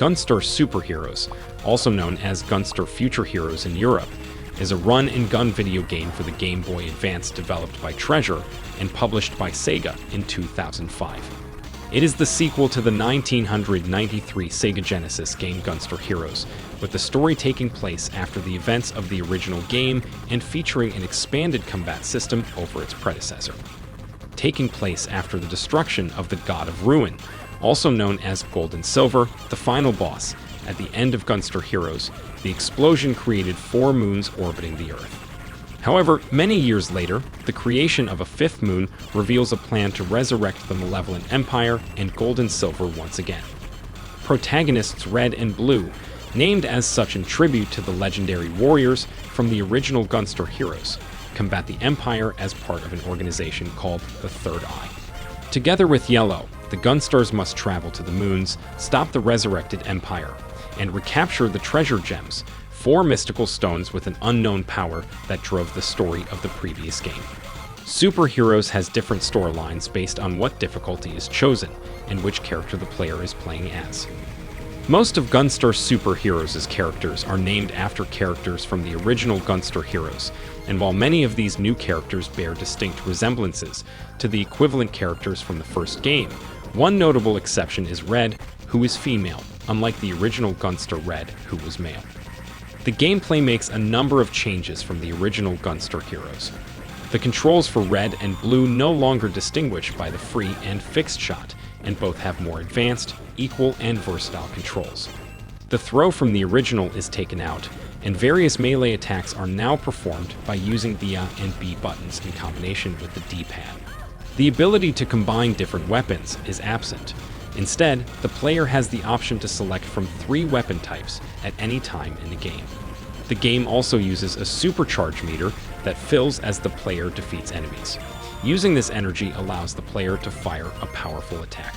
Gunstar Super Heroes, also known as Gunstar Future Heroes in Europe, is a run-and-gun video game for the Game Boy Advance developed by Treasure and published by Sega in 2005. It is the sequel to the 1993 Sega Genesis game Gunstar Heroes, with the story taking place after the events of the original game and featuring an expanded combat system over its predecessor. Taking place after the destruction of the God of Ruin, also known as Gold and Silver, the final boss, at the end of Gunstar Heroes, the explosion created 4 moons orbiting the Earth. However, many years later, the creation of a 5th moon reveals a plan to resurrect the malevolent Empire and Gold and Silver once again. Protagonists Red and Blue, named as such in tribute to the legendary warriors from the original Gunstar Heroes, combat the Empire as part of an organization called the Third Eye. Together with Yellow, the Gunstars must travel to the moons, stop the resurrected Empire, and recapture the treasure gems, 4 mystical stones with an unknown power that drove the story of the previous game. Super Heroes has different storylines based on what difficulty is chosen and which character the player is playing as. Most of Gunstar Super Heroes' characters are named after characters from the original Gunstar Heroes, and while many of these new characters bear distinct resemblances to the equivalent characters from the first game, one notable exception is Red, who is female, unlike the original Gunstar Red, who was male. The gameplay makes a number of changes from the original Gunstar Heroes. The controls for Red and Blue no longer distinguish by the free and fixed shot, and both have more advanced, equal, and versatile controls. The throw from the original is taken out, and various melee attacks are now performed by using the A and B buttons in combination with the D-pad. The ability to combine different weapons is absent. Instead, the player has the option to select from 3 weapon types at any time in the game. The game also uses a supercharge meter that fills as the player defeats enemies. Using this energy allows the player to fire a powerful attack.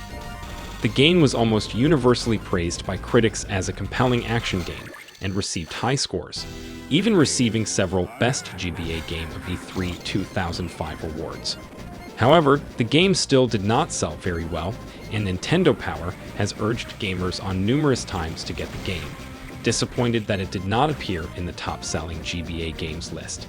The game was almost universally praised by critics as a compelling action game and received high scores, even receiving several Best GBA Game of E3 2005 awards. However, the game still did not sell very well, and Nintendo Power has urged gamers on numerous times to get the game, disappointed that it did not appear in the top-selling GBA games list.